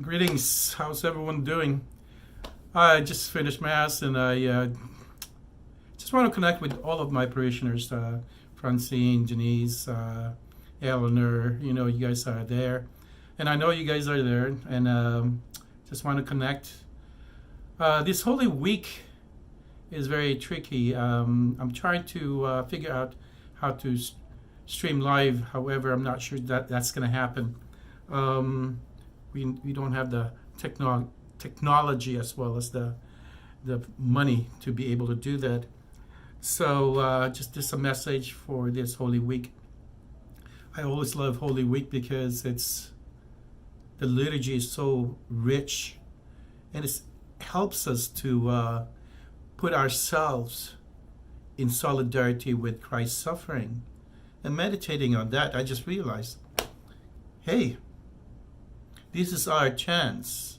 Greetings. How's everyone doing? I just finished Mass and I just want to connect with all of my parishioners, Francine, Denise, Eleanor. You guys are there. And I know you guys are there. And just want to connect. This Holy Week is very tricky. I'm trying to figure out how to stream live. However, I'm not sure that that's going to happen. We don't have the technology as well as the money to be able to do that. So just a message for this Holy Week. I always love Holy Week because the liturgy is so rich, and it helps us to put ourselves in solidarity with Christ's suffering. And meditating on that, I just realized, hey, this is our chance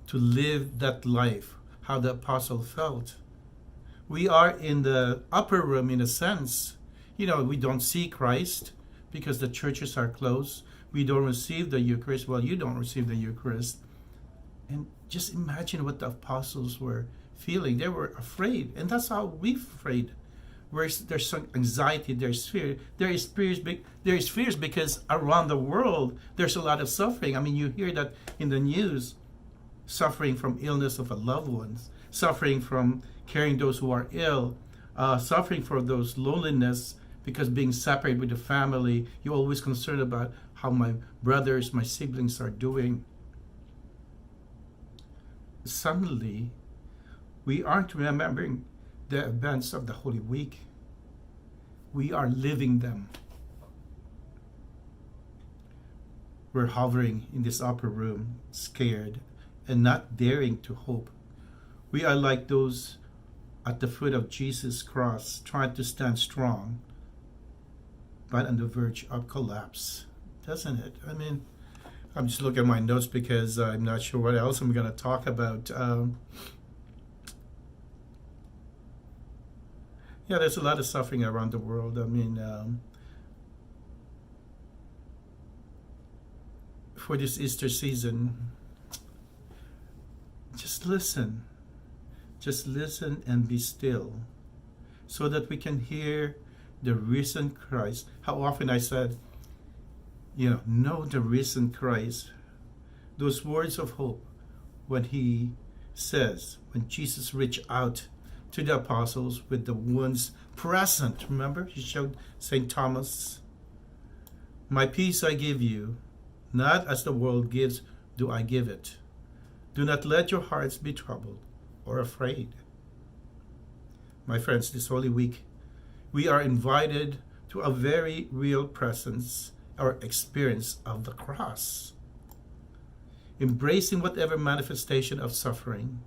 to live that life, how the apostle felt. We are in the upper room in a sense. We don't see Christ because the churches are closed. We don't receive the Eucharist. Well, you don't receive the Eucharist. And just imagine what the apostles were feeling. They were afraid. And that's how we're afraid. There's some anxiety, there's fear. There is fears because around the world there's a lot of suffering. I mean, you hear that in the news, suffering from illness of a loved ones, suffering from caring those who are ill, suffering for those loneliness because being separated with the family. You're always concerned about how my brothers, my siblings are doing. Suddenly, we aren't remembering the events of the Holy Week. We are living them. We're hovering in this upper room, scared and not daring to hope. We are like those at the foot of Jesus' cross, trying to stand strong, but on the verge of collapse, doesn't it? I mean, I'm just looking at my notes because I'm not sure what else I'm going to talk about. Yeah, there's a lot of suffering around the world. I mean, for this Easter season, just listen. Just listen and be still so that we can hear the risen Christ. How often I said, know the risen Christ. Those words of hope when when Jesus reached out to the apostles with the wounds present. Remember, he showed St. Thomas, my peace I give you, not as the world gives do I give it. Do not let your hearts be troubled or afraid. My friends, this Holy Week, we are invited to a very real presence or experience of the cross. Embracing whatever manifestation of suffering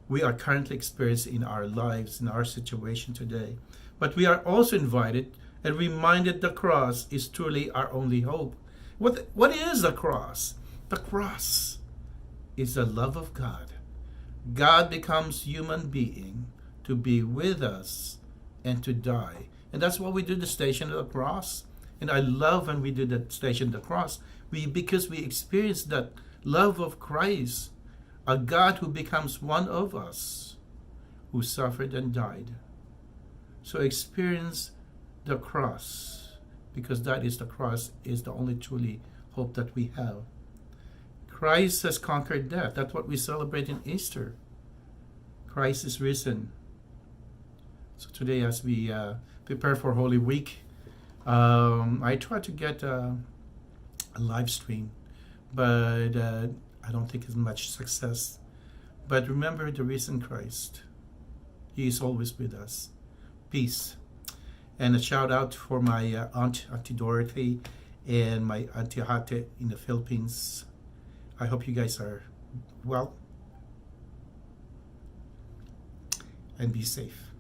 we are currently experiencing in our lives, in our situation today. But we are also invited and reminded the cross is truly our only hope. What is the cross? The cross is the love of God. God becomes human being to be with us and to die. And that's what we do, the Station of the Cross. And I love when we do the Station of the Cross, because we experience that love of Christ, a God who becomes one of us, who suffered and died. So experience the cross, because the cross is the only truly hope that we have. Christ has conquered death. That's what we celebrate in Easter. Christ is risen. So today, as we prepare for Holy Week, I try to get a live stream, but I don't think it's much success. But remember the risen Christ. He is always with us. Peace. And a shout out for my Auntie Dorothy, and my Auntie Hate in the Philippines. I hope you guys are well and be safe.